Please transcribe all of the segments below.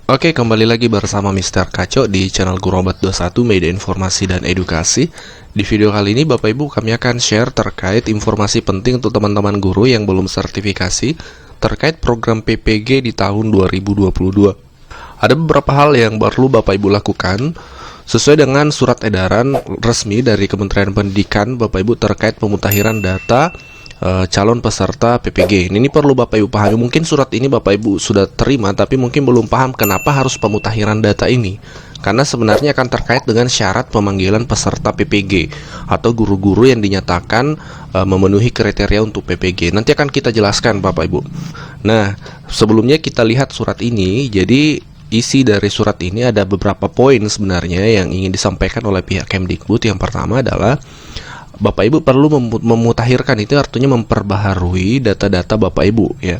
Oke, kembali lagi bersama Mr. Kaco di channel Gurobat 21 Media Informasi dan Edukasi. Di video kali ini Bapak Ibu kami akan share terkait informasi penting untuk teman-teman guru yang belum sertifikasi terkait program PPG di tahun 2022. Ada beberapa hal yang perlu Bapak Ibu lakukan sesuai dengan surat edaran resmi dari Kementerian Pendidikan Bapak Ibu terkait pemutakhiran data calon peserta PPG. Ini perlu Bapak Ibu pahami. Mungkin surat ini Bapak Ibu sudah terima, tapi mungkin belum paham kenapa harus pemutakhiran data ini. Karena sebenarnya akan terkait dengan syarat pemanggilan peserta PPG atau guru-guru yang dinyatakan memenuhi kriteria untuk PPG. Nanti akan kita jelaskan Bapak Ibu. Nah, sebelumnya kita lihat surat ini. Jadi isi dari surat ini ada beberapa poin sebenarnya yang ingin disampaikan oleh pihak Kemdikbud. Yang pertama adalah Bapak Ibu perlu memutakhirkan, itu artinya memperbaharui data-data Bapak Ibu ya.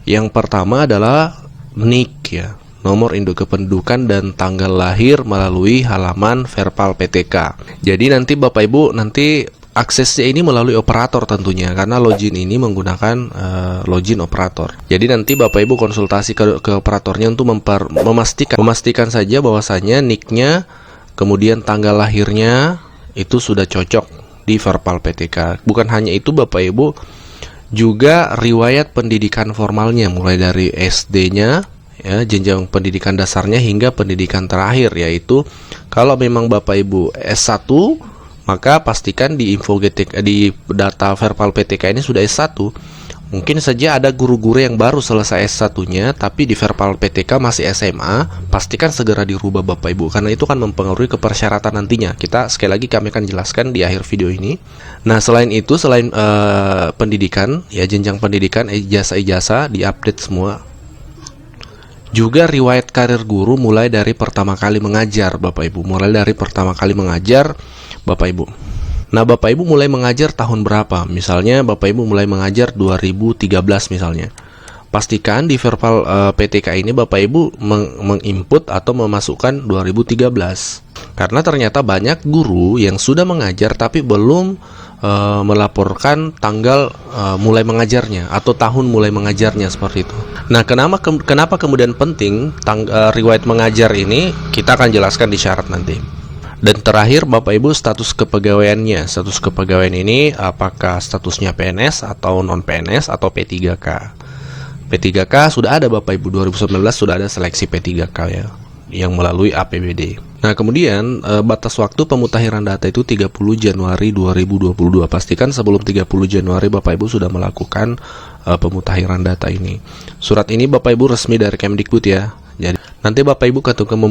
Yang pertama adalah NIK ya, nomor induk kependudukan dan tanggal lahir melalui halaman Verpal PTK. Jadi nanti Bapak Ibu nanti aksesnya ini melalui operator tentunya, karena login ini menggunakan login operator. Jadi nanti Bapak Ibu konsultasi ke operatornya untuk memastikan saja bahwasanya NIK-nya kemudian tanggal lahirnya itu sudah cocok di Verpal PTK. Bukan hanya itu Bapak Ibu, juga riwayat pendidikan formalnya mulai dari SD-nya ya, jenjang pendidikan dasarnya hingga pendidikan terakhir, yaitu kalau memang Bapak Ibu S1 maka pastikan di di data Verpal PTK ini sudah S1. Mungkin saja ada guru-guru yang baru selesai S1-nya tapi di Verpal PTK masih SMA, pastikan segera dirubah Bapak Ibu, karena itu akan mempengaruhi ke persyaratan nantinya. Sekali lagi kami akan jelaskan di akhir video ini. Nah, selain itu, selain pendidikan, ya jenjang pendidikan, ijazah-ijazah diupdate semua. Juga riwayat karir guru mulai dari pertama kali mengajar Bapak Ibu, Bapak Ibu. Nah, Bapak Ibu mulai mengajar tahun berapa? Misalnya Bapak Ibu mulai mengajar 2013 misalnya. Pastikan di Verpal PTK ini Bapak Ibu menginput atau memasukkan 2013. Karena ternyata banyak guru yang sudah mengajar tapi belum melaporkan tanggal mulai mengajarnya atau tahun mulai mengajarnya, seperti itu. Nah, kenapa kemudian penting riwayat mengajar ini? Kita akan jelaskan di syarat nanti. Dan terakhir Bapak Ibu status kepegawaiannya. Status kepegawaian ini apakah statusnya PNS atau non PNS atau P3K. P3K sudah ada Bapak Ibu, 2019 sudah ada seleksi P3K ya, yang melalui APBD. Nah, kemudian batas waktu pemutakhiran data itu 30 Januari 2022. Pastikan sebelum 30 Januari Bapak Ibu sudah melakukan pemutakhiran data ini. Surat ini Bapak Ibu resmi dari Kemdikbud ya. Jadi nanti Bapak Ibu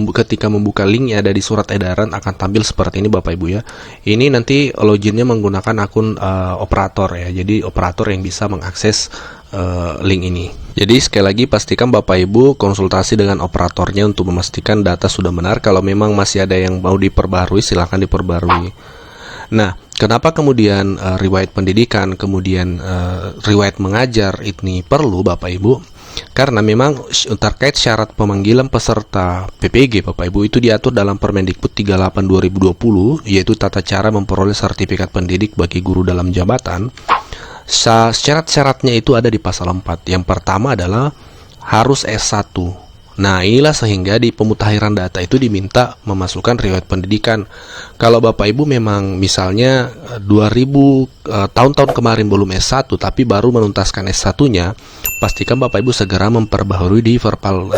ketika membuka linknya ada di surat edaran akan tampil seperti ini Bapak Ibu ya. Ini nanti loginnya menggunakan akun operator ya. Jadi operator yang bisa mengakses link ini. Jadi sekali lagi pastikan Bapak Ibu konsultasi dengan operatornya untuk memastikan data sudah benar. Kalau memang masih ada yang mau diperbarui, silahkan diperbarui. Nah, kenapa kemudian riwayat pendidikan, kemudian riwayat mengajar ini perlu Bapak Ibu? Karena memang terkait syarat pemanggilan peserta PPG Bapak Ibu itu diatur dalam Permendikbud 38 2020, yaitu tata cara memperoleh sertifikat pendidik bagi guru dalam jabatan. Syarat-syaratnya itu ada di pasal 4. Yang pertama adalah harus S1. Nah, inilah sehingga di pemutakhiran data itu diminta memasukkan riwayat pendidikan. Kalau Bapak Ibu memang misalnya 2000 tahun-tahun kemarin belum S1 tapi baru menuntaskan S1-nya, pastikan Bapak Ibu segera memperbaharui di Verpal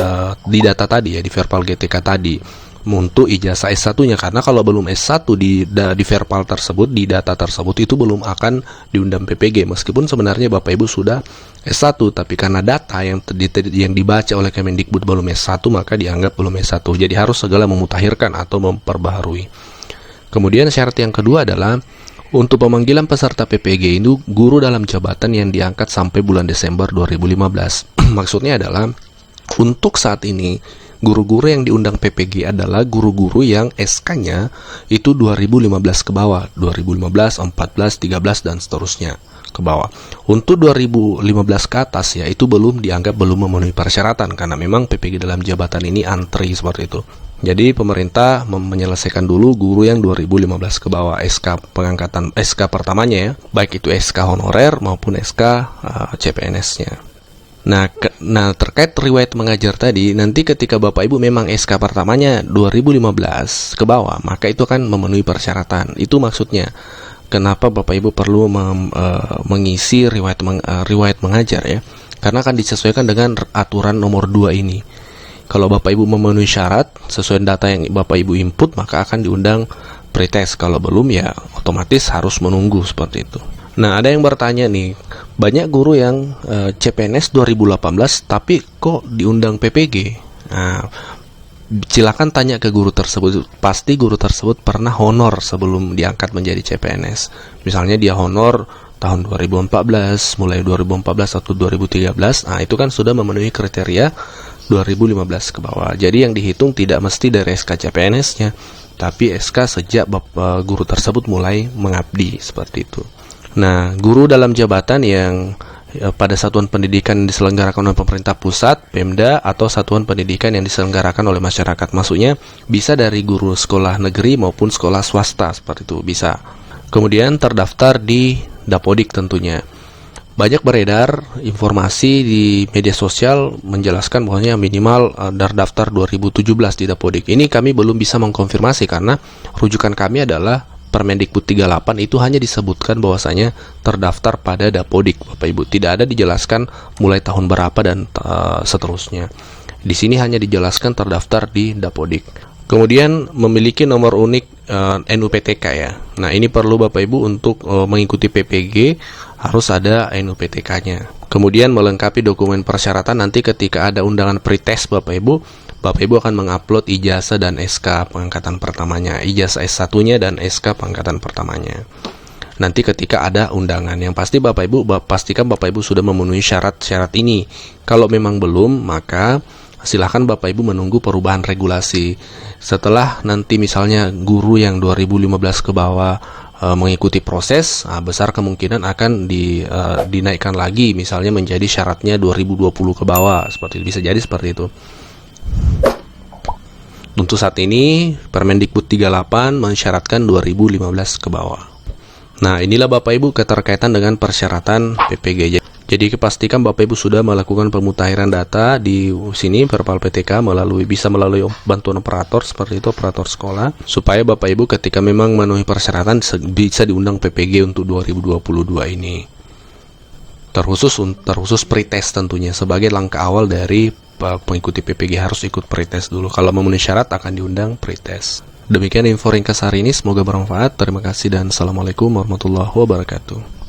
di data tadi ya, di Verpal GTK tadi untuk ijazah S1-nya, karena kalau belum S1 di Verpal tersebut, di data tersebut itu belum akan diundang PPG meskipun sebenarnya Bapak Ibu sudah S1, tapi karena data yang dibaca oleh Kemendikbud belum S1 maka dianggap belum S1. Jadi harus segera memutakhirkan atau memperbaharui. Kemudian syarat yang kedua adalah untuk pemanggilan peserta PPG itu guru dalam jabatan yang diangkat sampai bulan Desember 2015. Maksudnya adalah untuk saat ini guru-guru yang diundang PPG adalah guru-guru yang SK-nya itu 2015 ke bawah, 2015, 14, 13 dan seterusnya ke bawah. Untuk 2015 ke atas ya itu dianggap belum memenuhi persyaratan karena memang PPG dalam jabatan ini antri seperti itu. Jadi pemerintah menyelesaikan dulu guru yang 2015 ke bawah SK pengangkatan, SK pertamanya ya, baik itu SK honorer maupun SK CPNS-nya. Nah, terkait riwayat mengajar tadi, nanti ketika Bapak Ibu memang SK pertamanya 2015 ke bawah, maka itu kan memenuhi persyaratan. Itu maksudnya. Kenapa Bapak Ibu perlu mengisi riwayat mengajar ya? Karena akan disesuaikan dengan aturan nomor 2 ini. Kalau Bapak Ibu memenuhi syarat sesuai data yang Bapak Ibu input, maka akan diundang pretest. Kalau belum ya otomatis harus menunggu seperti itu. Nah, ada yang bertanya nih, banyak guru yang CPNS 2018 tapi kok diundang PPG? Nah, silakan tanya ke guru tersebut. Pasti guru tersebut pernah honor sebelum diangkat menjadi CPNS. Misalnya dia honor tahun 2014, mulai 2014 atau 2013. Nah, itu kan sudah memenuhi kriteria 2015 ke bawah. Jadi yang dihitung tidak mesti dari SK CPNS-nya, tapi SK sejak guru tersebut mulai mengabdi, seperti itu. Nah, guru dalam jabatan yang pada satuan pendidikan yang diselenggarakan oleh pemerintah pusat, Pemda, atau satuan pendidikan yang diselenggarakan oleh masyarakat. Maksudnya bisa dari guru sekolah negeri maupun sekolah swasta, seperti itu bisa. Kemudian terdaftar di Dapodik tentunya. Banyak beredar informasi di media sosial menjelaskan bahwasanya minimal terdaftar 2017 di Dapodik. Ini kami belum bisa mengkonfirmasi karena rujukan kami adalah Permendikbud 38 itu hanya disebutkan bahwasanya terdaftar pada Dapodik, Bapak Ibu. Tidak ada dijelaskan mulai tahun berapa dan seterusnya. Di sini hanya dijelaskan terdaftar di Dapodik. Kemudian memiliki nomor unik NUPTK ya. Nah, ini perlu Bapak Ibu untuk mengikuti PPG harus ada NUPTK-nya. Kemudian melengkapi dokumen persyaratan nanti ketika ada undangan pretest Bapak Ibu akan mengupload ijazah dan SK pengangkatan pertamanya, ijazah S1-nya dan SK pengangkatan pertamanya. Nanti ketika ada undangan, yang pasti pastikan Bapak Ibu sudah memenuhi syarat-syarat ini. Kalau memang belum, maka silahkan Bapak Ibu menunggu perubahan regulasi. Setelah nanti misalnya guru yang 2015 ke bawah mengikuti proses, besar kemungkinan akan dinaikkan lagi, misalnya menjadi syaratnya 2020 ke bawah, seperti itu. Bisa jadi seperti itu. Untuk saat ini Permendikbud 38 mensyaratkan 2015 ke bawah. Nah, inilah Bapak Ibu keterkaitan dengan persyaratan PPG. Jadi pastikan Bapak Ibu sudah melakukan pemutahiran data di sini Perpal PTK bisa melalui bantuan operator seperti itu, operator sekolah, supaya Bapak Ibu ketika memang memenuhi persyaratan bisa diundang PPG untuk 2022 ini. Terkhusus pretest tentunya sebagai langkah awal dari pengikuti PPG harus ikut pretest dulu. Kalau memenuhi syarat akan diundang pretest. Demikian info ringkas hari ini, semoga bermanfaat. Terima kasih dan assalamualaikum warahmatullahi wabarakatuh.